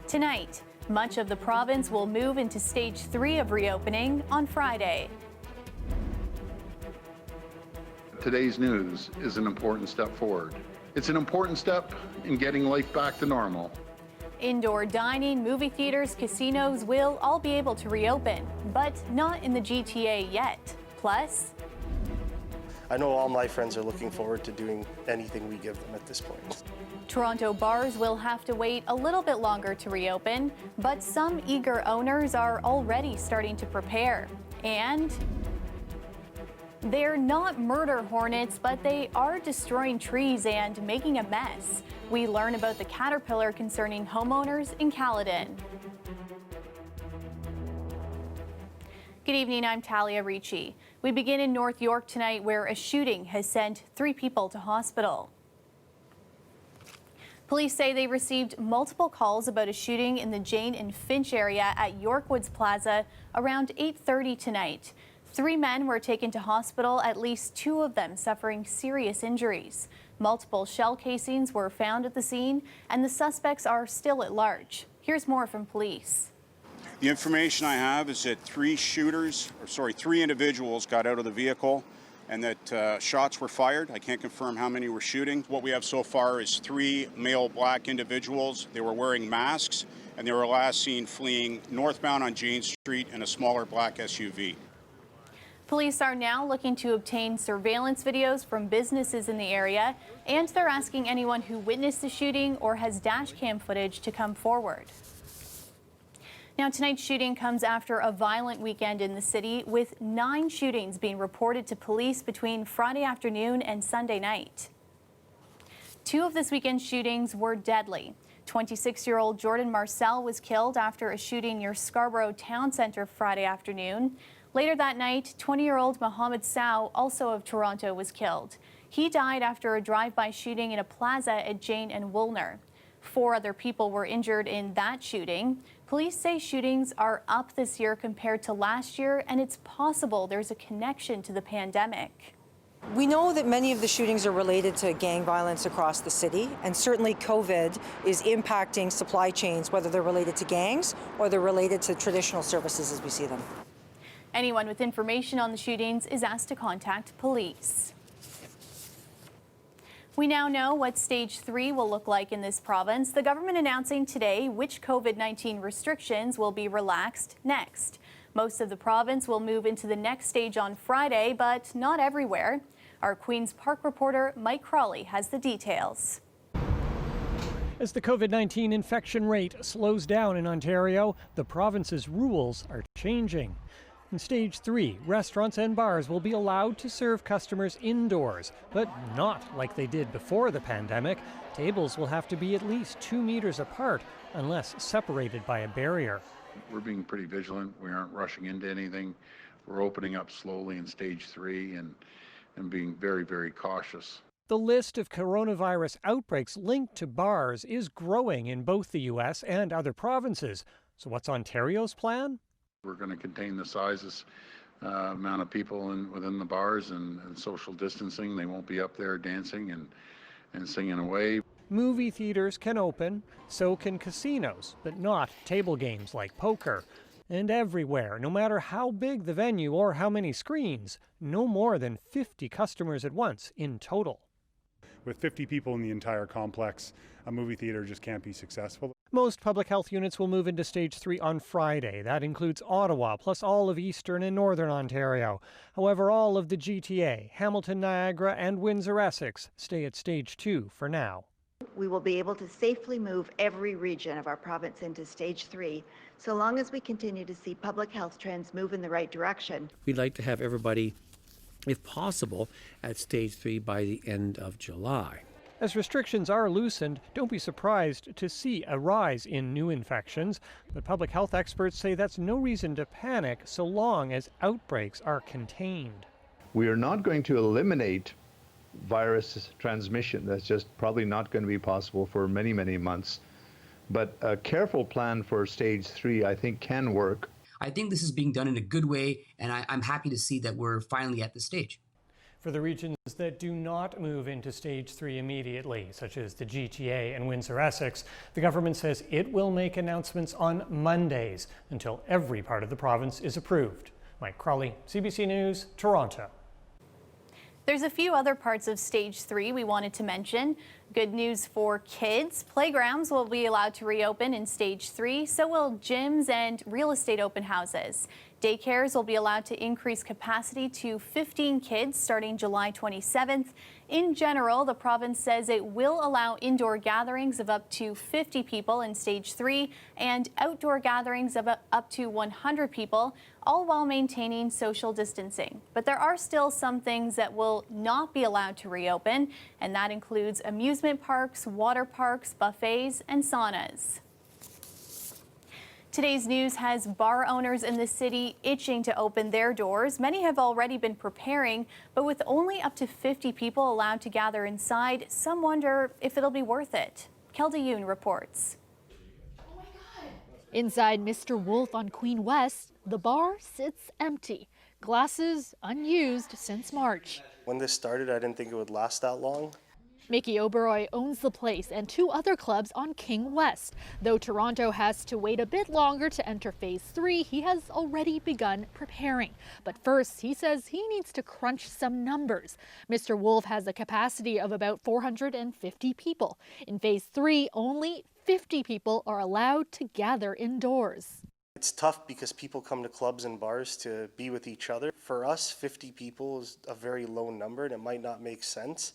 Tonight, much of the province will move into stage 3 of reopening on Friday. Today's news is an important step forward. It's an important step in getting life back to normal. Indoor dining, movie theaters, casinos will all be able to reopen, but not in the GTA yet. Plus, I know all my friends are looking forward to doing anything we give them at this point. Toronto bars will have to wait a little bit longer to reopen, but some eager owners are already starting to prepare. And they're not murder hornets, but they are destroying trees and making a mess. We learn about the caterpillar concerning homeowners in Caledon. Good evening, I'm Talia Ricci. We begin in North York tonight, where a shooting has sent 3 people to hospital. Police say they received multiple calls about a shooting in the Jane and Finch area at Yorkwoods Plaza around 8:30 tonight. 3 men were taken to hospital, at least 2 of them suffering serious injuries. Multiple shell casings were found at the scene, and the suspects are still at large. Here's more from police. The information I have is that 3 individuals got out of the vehicle and that shots were fired. I can't confirm how many were shooting. What we have so far is 3 male black individuals. They were wearing masks, and they were last seen fleeing northbound on Jane Street in a smaller black SUV. Police are now looking to obtain surveillance videos from businesses in the area, and they're asking anyone who witnessed the shooting or has dash cam footage to come forward. Now, tonight's shooting comes after a violent weekend in the city, with 9 shootings being reported to police between Friday afternoon and Sunday night. 2 of this weekend's shootings were deadly. 26-year-old Jordan Marcel was killed after a shooting near Scarborough Town Centre Friday afternoon. Later that night, 20-year-old Mohammed Sow, also of Toronto, was killed. He died after a drive-by shooting in a plaza at Jane and Woolner. 4 other people were injured in that shooting. Police say shootings are up this year compared to last year, and it's possible there's a connection to the pandemic. We know that many of the shootings are related to gang violence across the city, and certainly COVID is impacting supply chains, whether they're related to gangs or they're related to traditional services as we see them. Anyone with information on the shootings is asked to contact police. We now know what stage 3 will look like in this province. The government announcing today which COVID-19 restrictions will be relaxed next. Most of the province will move into the next stage on Friday, but not everywhere. Our Queen's Park reporter Mike Crawley has the details. As the COVID-19 infection rate slows down in Ontario, the province's rules are changing. In stage 3, restaurants and bars will be allowed to serve customers indoors, but not like they did before the pandemic. Tables will have to be at least 2 meters apart unless separated by a barrier. We're being pretty vigilant. We aren't rushing into anything. We're opening up slowly in stage 3 and being very, very cautious. The list of coronavirus outbreaks linked to bars is growing in both the U.S. and other provinces. So what's Ontario's plan? We're going to contain the sizes, amount of people within the bars and social distancing. They won't be up there dancing and singing away. Movie theaters can open, so can casinos, but not table games like poker. And everywhere, no matter how big the venue or how many screens, no more than 50 customers at once in total. With 50 people in the entire complex, a movie theater just can't be successful. Most public health units will move into stage 3 on Friday. That includes Ottawa, plus all of Eastern and Northern Ontario. However, all of the GTA, Hamilton, Niagara, and Windsor-Essex stay at stage 2 for now. We will be able to safely move every region of our province into stage 3, so long as we continue to see public health trends move in the right direction. We'd like to have everybody, if possible, at stage 3 by the end of July. As restrictions are loosened, don't be surprised to see a rise in new infections. But public health experts say that's no reason to panic so long as outbreaks are contained. We are not going to eliminate virus transmission. That's just probably not going to be possible for many, many months. But a careful plan for stage 3, I think, can work. I think this is being done in a good way, and I'm happy to see that we're finally at this stage. For the regions that do not move into stage 3 immediately, such as the GTA and Windsor-Essex, the government says it will make announcements on Mondays until every part of the province is approved. Mike Crawley, CBC News, Toronto. There's a few other parts of stage 3 we wanted to mention. Good news for kids. Playgrounds will be allowed to reopen in stage 3, so will gyms and real estate open houses. Daycares will be allowed to increase capacity to 15 kids starting July 27th. In general, the province says it will allow indoor gatherings of up to 50 people in stage 3 and outdoor gatherings of up to 100 people, all while maintaining social distancing. But there are still some things that will not be allowed to reopen, and that includes amusement parks, water parks, buffets, and saunas. Today's news has bar owners in the city itching to open their doors. Many have already been preparing, but with only up to 50 people allowed to gather inside, some wonder if it'll be worth it. Kelda Yoon reports. Inside Mr. Wolf on Queen West, the bar sits empty. Glasses unused since March. When this started, I didn't think it would last that long. Mickey Oberoi owns the place and 2 other clubs on King West. Though Toronto has to wait a bit longer to enter phase 3, he has already begun preparing. But first, he says he needs to crunch some numbers. Mr. Wolf has a capacity of about 450 people. In phase 3, only 50 people are allowed to gather indoors. It's tough because people come to clubs and bars to be with each other. For us, 50 people is a very low number and it might not make sense.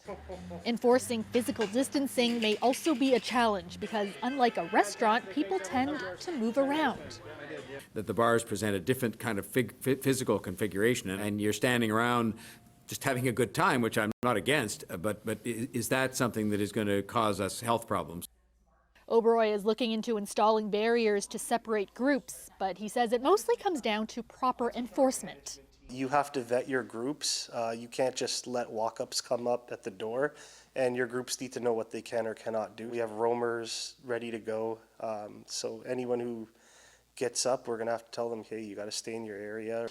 Enforcing physical distancing may also be a challenge because unlike a restaurant, people tend to move around. That the bars present a different kind of physical configuration and you're standing around just having a good time, which I'm not against, but is that something that is going to cause us health problems? Oberoi is looking into installing barriers to separate groups, but he says it mostly comes down to proper enforcement. You have to vet your groups. You can't just let walk-ups come up at the door, and your groups need to know what they can or cannot do. We have roamers ready to go, so anyone who gets up, we're going to have to tell them, hey, you got to stay in your area.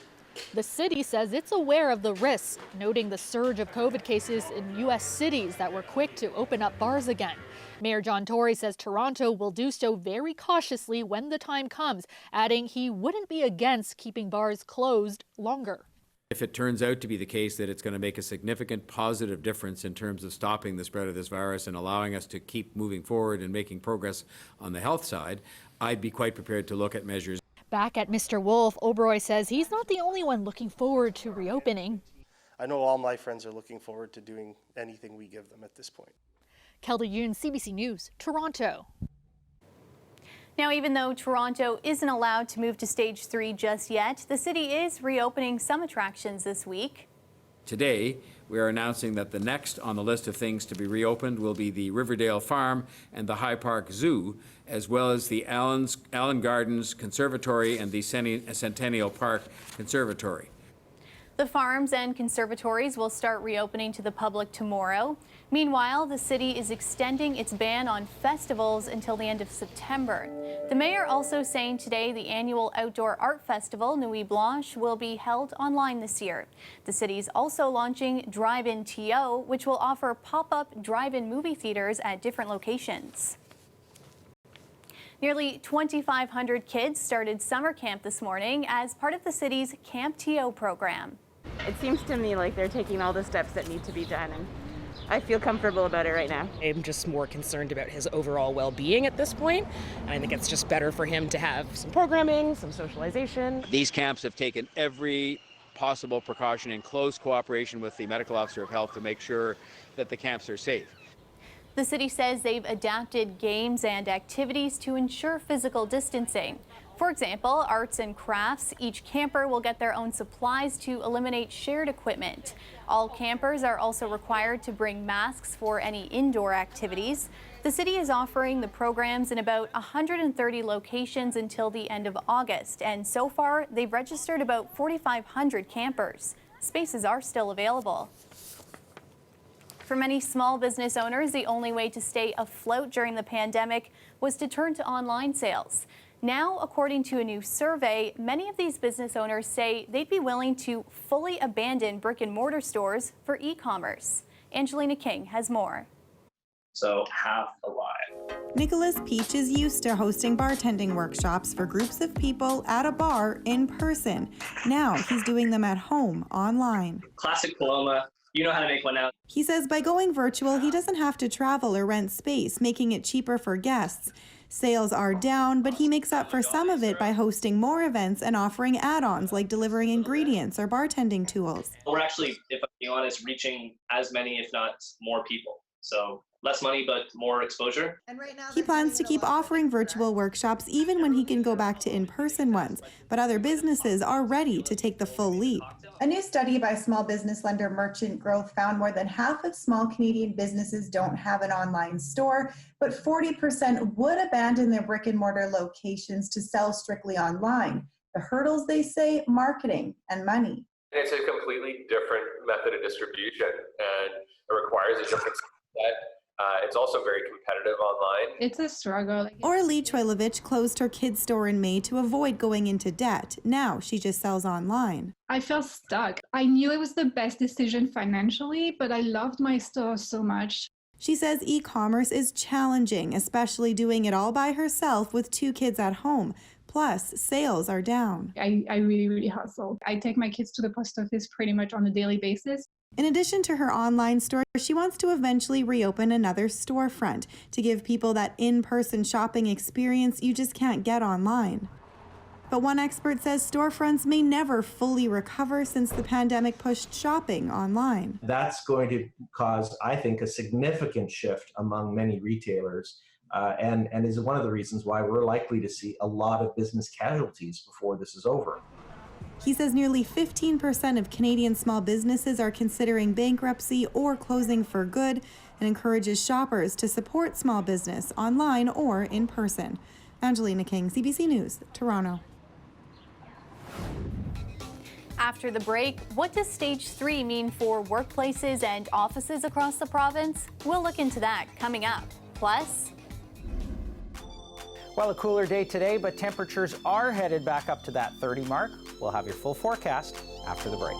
The city says it's aware of the risk, noting the surge of COVID cases in U.S. cities that were quick to open up bars again. Mayor John Tory says Toronto will do so very cautiously when the time comes, adding he wouldn't be against keeping bars closed longer. If it turns out to be the case that it's going to make a significant positive difference in terms of stopping the spread of this virus and allowing us to keep moving forward and making progress on the health side, I'd be quite prepared to look at measures. Back at Mr. Wolf, Oberoi says he's not the only one looking forward to reopening. I know all my friends are looking forward to doing anything we give them at this point. Kelda Yoon, CBC News, Toronto. Now, even though Toronto isn't allowed to move to stage 3 just yet, the city is reopening some attractions this week. Today, we are announcing that the next on the list of things to be reopened will be the Riverdale Farm and the High Park Zoo, as well as the Allen Gardens Conservatory and the Centennial Park Conservatory. The farms and conservatories will start reopening to the public tomorrow. Meanwhile, the city is extending its ban on festivals until the end of September. The mayor also saying today the annual outdoor art festival, Nuit Blanche, will be held online this year. The city is also launching Drive-In TO, which will offer pop-up drive-in movie theaters at different locations. Nearly 2,500 kids started summer camp this morning as part of the city's Camp TO program. It seems to me like they're taking all the steps that need to be done, and I feel comfortable about it right now. I'm just more concerned about his overall well-being at this point, and I think it's just better for him to have some programming, some socialization. These camps have taken every possible precaution in close cooperation with the medical officer of health to make sure that the camps are safe. The city says they've adapted games and activities to ensure physical distancing. For example, arts and crafts. Each camper will get their own supplies to eliminate shared equipment. All campers are also required to bring masks for any indoor activities. The city is offering the programs in about 130 locations until the end of August, and so far they've registered about 4,500 campers. Spaces are still available. For many small business owners, the only way to stay afloat during the pandemic was to turn to online sales. Now, according to a new survey, many of these business owners say they'd be willing to fully abandon brick and mortar stores for e-commerce. Angelina King has more. So half a lot. Nicholas Peach is used to hosting bartending workshops for groups of people at a bar in person. Now he's doing them at home, online. Classic Paloma. You know how to make one now. He says by going virtual, he doesn't have to travel or rent space, making it cheaper for guests. Sales are down, but he makes up for some of it by hosting more events and offering add-ons like delivering ingredients or bartending tools. We're actually, if I'm being honest, reaching as many, if not more people. So less money, but more exposure. He plans to keep offering virtual workshops even when he can go back to in-person ones, but other businesses are ready to take the full leap. A new study by small business lender Merchant Growth found more than half of small Canadian businesses don't have an online store, but 40% would abandon their brick and mortar locations to sell strictly online. The hurdles, they say, marketing and money. It's a completely different method of distribution, and it requires a different set. It's also very competitive online. It's a struggle. Orly Choilovich closed her kids' store in May to avoid going into debt. Now she just sells online. I felt stuck. I knew it was the best decision financially, but I loved my store so much. She says e-commerce is challenging, especially doing it all by herself with 2 kids at home. Plus, sales are down. I really hustle. I take my kids to the post office pretty much on a daily basis. In addition to her online store, she wants to eventually reopen another storefront to give people that in-person shopping experience you just can't get online. But one expert says storefronts may never fully recover since the pandemic pushed shopping online. That's going to cause, I think, a significant shift among many retailers. And is one of the reasons why we're likely to see a lot of business casualties before this is over. He says nearly 15% of Canadian small businesses are considering bankruptcy or closing for good, and encourages shoppers to support small business online or in person. Angelina King, CBC News, Toronto. After the break, what does Stage 3 mean for workplaces and offices across the province? We'll look into that coming up. Plus, well, a cooler day today, but temperatures are headed back up to that 30 mark. We'll have your full forecast after the break.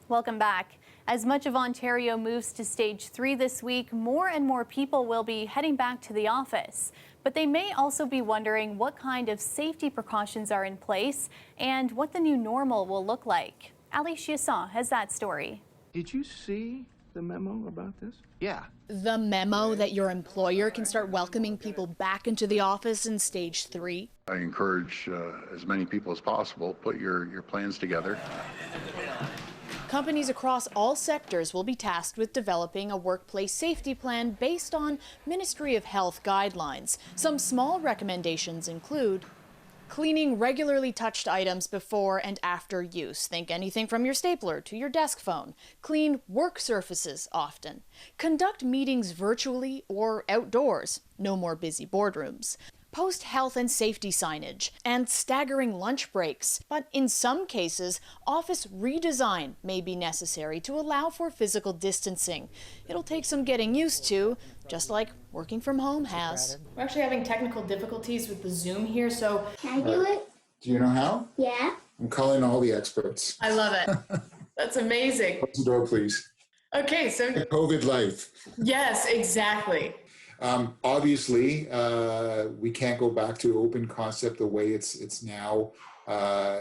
Welcome back. As much of Ontario moves to stage 3 this week, more and more people will be heading back to the office. But they may also be wondering what kind of safety precautions are in place and what the new normal will look like. Ali Chiasson has that story. Did you see the memo about this? Yeah. The memo that your employer can start welcoming people back into the office in stage 3. I encourage as many people as possible, put your plans together. Companies across all sectors will be tasked with developing a workplace safety plan based on Ministry of Health guidelines. Some small recommendations include cleaning regularly touched items before and after use. Think anything from your stapler to your desk phone. Clean work surfaces often. Conduct meetings virtually or outdoors. No more busy boardrooms. Post health and safety signage and staggering lunch breaks. But in some cases, office redesign may be necessary to allow for physical distancing. It'll take some getting used to, just like working from home has. We're actually having technical difficulties with the Zoom here, so... Can I do it? Do you know how? Yeah. I'm calling all the experts. I love it. That's amazing. Close the door, please. Okay, so... COVID life. Yes, exactly. Obviously, we can't go back to open concept the way it's now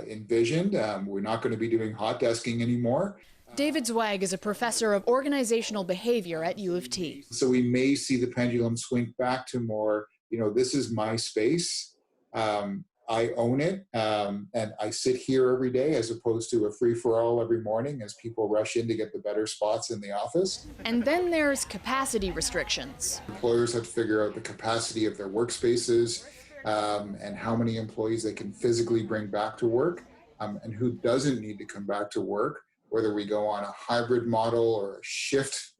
envisioned. We're not going to be doing hot desking anymore. David Zweig is a professor of organizational behavior at U of T. So we may see the pendulum swing back to more, this is my space. I own it, and I sit here every day as opposed to a free-for-all every morning as people rush in to get the better spots in the office. And then there's capacity restrictions. Employers have to figure out the capacity of their workspaces and how many employees they can physically bring back to work and who doesn't need to come back to work, whether we go on a hybrid model or a shift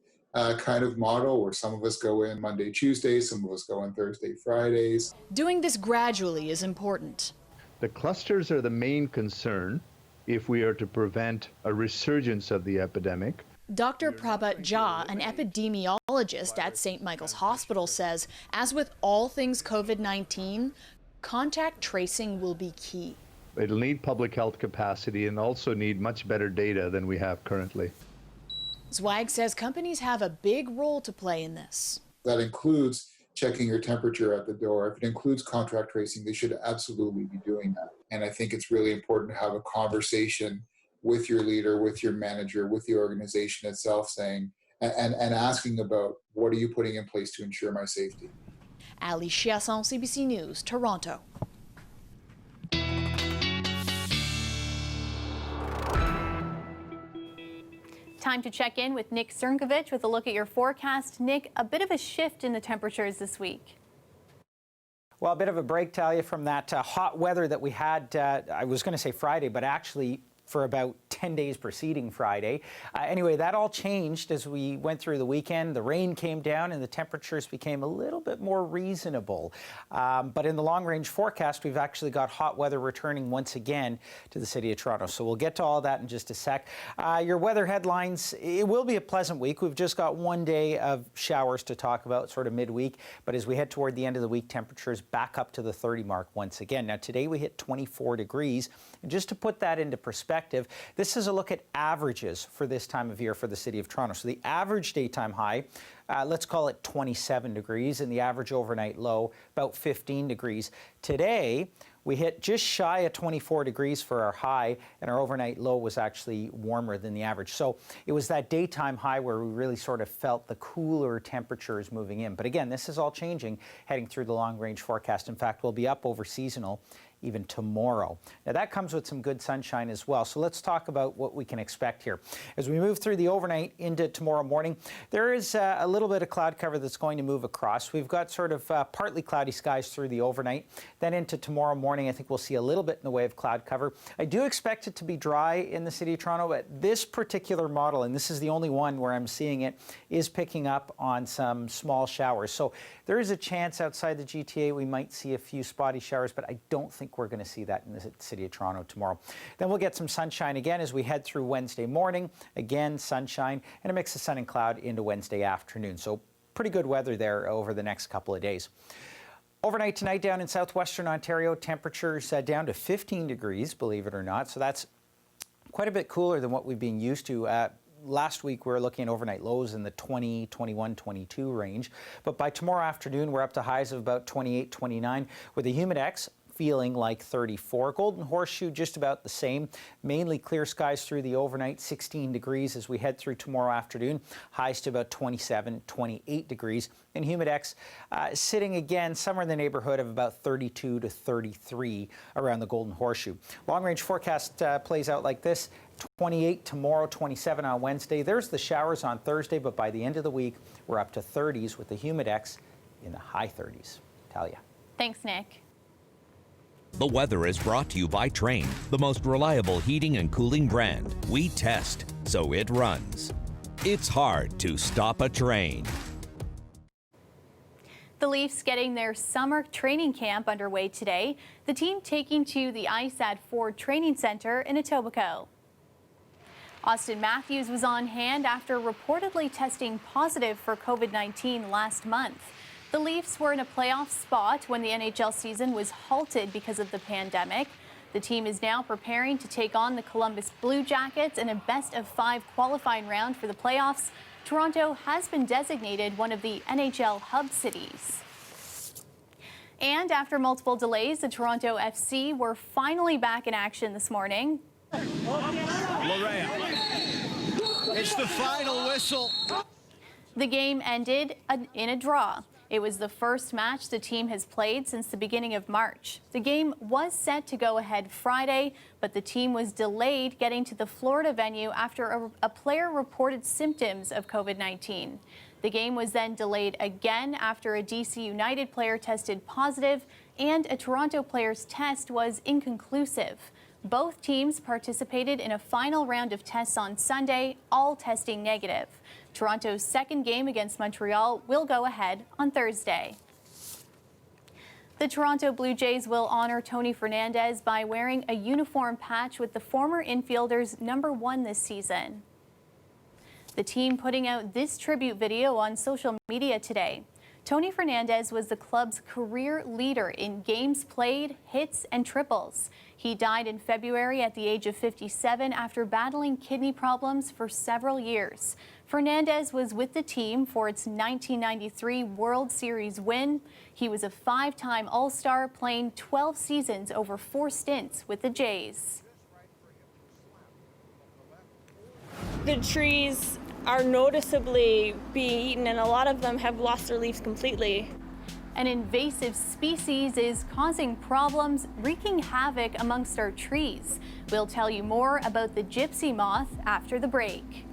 kind of model where some of us go in Monday, Tuesday, some of us go in Thursday, Fridays. Doing this gradually is important. The clusters are the main concern if we are to prevent a resurgence of the epidemic. Dr. Prabhat Jha, an epidemiologist at St. Michael's Hospital, says, as with all things COVID-19, contact tracing will be key. It'll need public health capacity and also need much better data than we have currently. Zweig says companies have a big role to play in this. That includes checking your temperature at the door. If it includes contact tracing, they should absolutely be doing that. And I think it's really important to have a conversation with your leader, with your manager, with the organization itself, saying, and asking about what are you putting in place to ensure my safety. Ali Chiasson, CBC News, Toronto. Time to check in with Nick Cernkovich with a look at your forecast. Nick, a bit of a shift in the temperatures this week. Well, a bit of a break, Talia, from that hot weather that we had, I was going to say Friday, but actually for about 10 days preceding Friday. Anyway, that all changed as we went through the weekend. The rain came down and the temperatures became a little bit more reasonable. But in the long-range forecast, we've actually got hot weather returning once again to the city of Toronto. So we'll get to all that in just a sec. Your weather headlines, it will be a pleasant week. We've just got one day of showers to talk about, sort of midweek. But as we head toward the end of the week, temperatures back up to the 30 mark once again. Now, today we hit 24 degrees. And just to put that into perspective, this is a look at averages for this time of year for the city of Toronto. So the average daytime high, let's call it 27 degrees, and the average overnight low, about 15 degrees. Today, we hit just shy of 24 degrees for our high, and our overnight low was actually warmer than the average. So it was that daytime high where we really sort of felt the cooler temperatures moving in. But again, this is all changing heading through the long-range forecast. In fact, we'll be up over seasonal even tomorrow. Now that comes with some good sunshine as well. So let's talk about what we can expect here. As we move through the overnight into tomorrow morning, there is a little bit of cloud cover that's going to move across. We've got sort of partly cloudy skies through the overnight. Then into tomorrow morning, I think we'll see a little bit in the way of cloud cover. I do expect it to be dry in the city of Toronto, but this particular model, and this is the only one where I'm seeing it, is picking up on some small showers. So there is a chance outside the GTA we might see a few spotty showers, but I don't think we're going to see that in the city of Toronto tomorrow. Then we'll get some sunshine again as we head through Wednesday morning. Again, sunshine and a mix of sun and cloud into Wednesday afternoon. So pretty good weather there over the next couple of days. Overnight tonight down in southwestern Ontario, temperatures down to 15 degrees, believe it or not. So that's quite a bit cooler than what we've been used to. Last week, we were looking at overnight lows in the 20, 21, 22 range. But by tomorrow afternoon, we're up to highs of about 28, 29, with a humidex feeling like 34. Golden Horseshoe just about the same. Mainly clear skies through the overnight, 16 degrees as we head through tomorrow afternoon. Highs to about 27, 28 degrees. And humidex sitting again somewhere in the neighborhood of about 32 to 33 around the Golden Horseshoe. Long range forecast plays out like this. 28 tomorrow, 27 on Wednesday. There's the showers on Thursday, but by the end of the week, we're up to 30s with the humidex in the high 30s. Talia. Thanks, Nick. The weather is brought to you by Trane, the most reliable heating and cooling brand. We test, so it runs. It's hard to stop a train. The Leafs getting their summer training camp underway today. The team taking to the ice at Ford Training Center in Etobicoke. Austin Matthews was on hand after reportedly testing positive for COVID-19 last month. The Leafs were in a playoff spot when the NHL season was halted because of the pandemic. The team is now preparing to take on the Columbus Blue Jackets in a best-of-5 qualifying round for the playoffs. Toronto has been designated one of the NHL hub cities. And after multiple delays, the Toronto FC were finally back in action this morning. Larea. It's the final whistle. The game ended in a draw. It was the first match the team has played since the beginning of March. The game was set to go ahead Friday, but the team was delayed getting to the Florida venue after a player reported symptoms of COVID-19. The game was then delayed again after a DC United player tested positive and a Toronto player's test was inconclusive. Both teams participated in a final round of tests on Sunday, all testing negative. Toronto's second game against Montreal will go ahead on Thursday. The Toronto Blue Jays will honor Tony Fernandez by wearing a uniform patch with the former infielder's #1 this season. The team putting out this tribute video on social media today. Tony Fernandez was the club's career leader in games played, hits, and triples. He died in February at the age of 57 after battling kidney problems for several years. Fernandez was with the team for its 1993 World Series win. He was a 5-time All-Star, playing 12 seasons over 4 stints with the Jays. The trees are noticeably being eaten, and a lot of them have lost their leaves completely. An invasive species is causing problems, wreaking havoc amongst our trees. We'll tell you more about the gypsy moth after the break.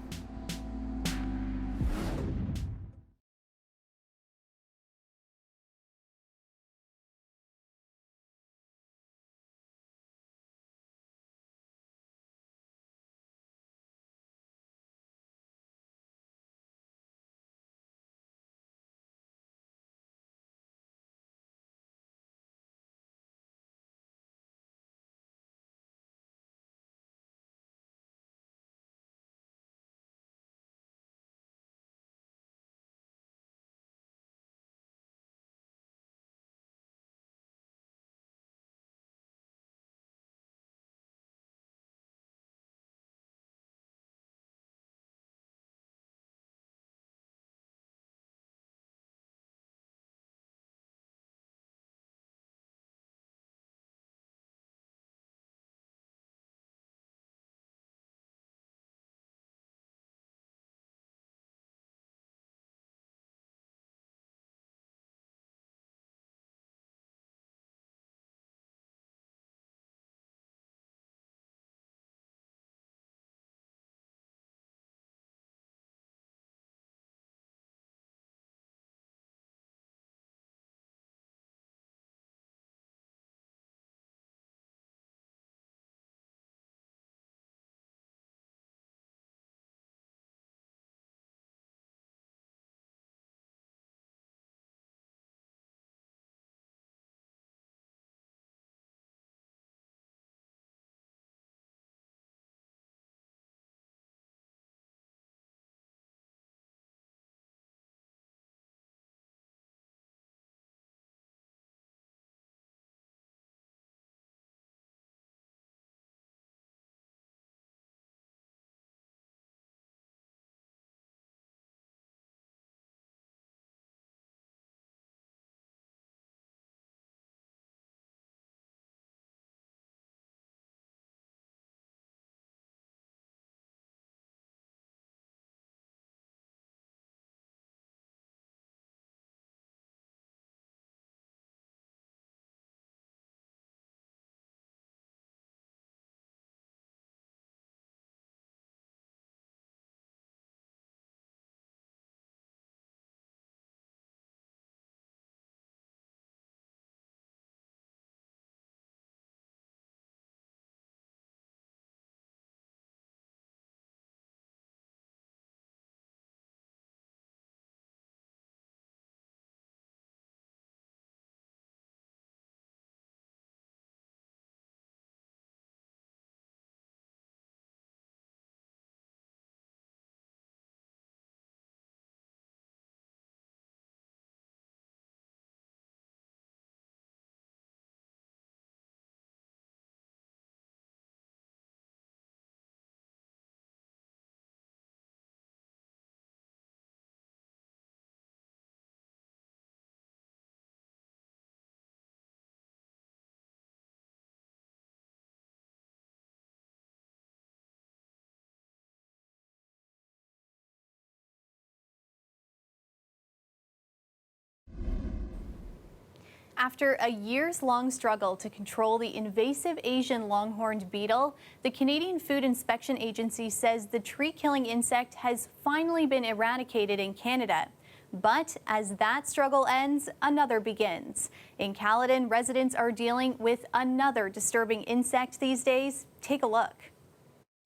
After a years-long struggle to control the invasive Asian longhorned beetle, the Canadian Food Inspection Agency says the tree-killing insect has finally been eradicated in Canada. But as that struggle ends, another begins. In Caledon, residents are dealing with another disturbing insect these days. Take a look.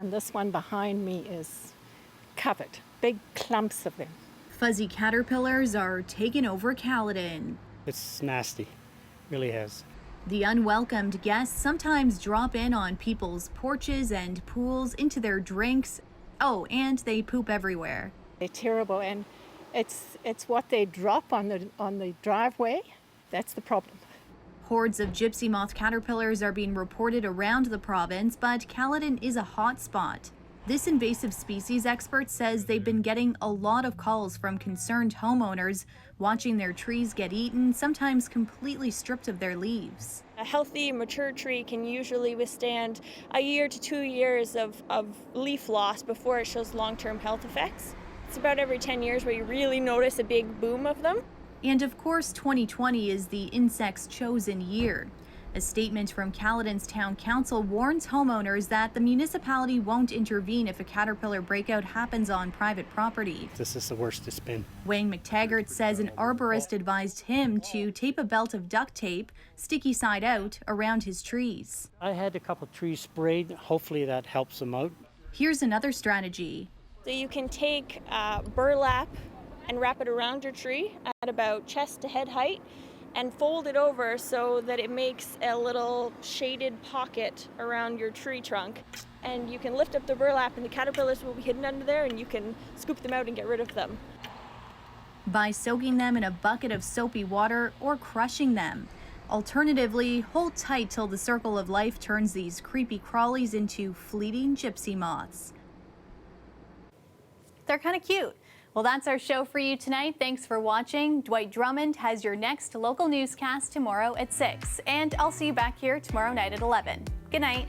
And this one behind me is covered, big clumps of them. Fuzzy caterpillars are taking over Caledon. It's nasty, really has. The unwelcomed guests sometimes drop in on people's porches and pools, into their drinks. Oh, and they poop everywhere. They're terrible, and it's what they drop on the driveway. That's the problem. Hordes of gypsy moth caterpillars are being reported around the province, but Caledon is a hot spot. This invasive species expert says they've been getting a lot of calls from concerned homeowners watching their trees get eaten, sometimes completely stripped of their leaves. A healthy, mature tree can usually withstand a year to 2 years of leaf loss before it shows long-term health effects. It's about every 10 years where you really notice a big boom of them. And of course, 2020 is the insect's chosen year. A statement from Caledon's Town Council warns homeowners that the municipality won't intervene if a caterpillar breakout happens on private property. This is the worst it's been. Wayne McTaggart says an arborist advised him to tape a belt of duct tape, sticky side out, around his trees. I had a couple trees sprayed. Hopefully that helps them out. Here's another strategy. So you can take burlap and wrap it around your tree at about chest to head height and fold it over so that it makes a little shaded pocket around your tree trunk. And you can lift up the burlap and the caterpillars will be hidden under there, and you can scoop them out and get rid of them. By soaking them in a bucket of soapy water or crushing them. Alternatively, hold tight till the circle of life turns these creepy crawlies into fleeting gypsy moths. They're kind of cute. Well, that's our show for you tonight. Thanks for watching. Dwight Drummond has your next local newscast tomorrow at 6. And I'll see you back here tomorrow night at 11. Good night.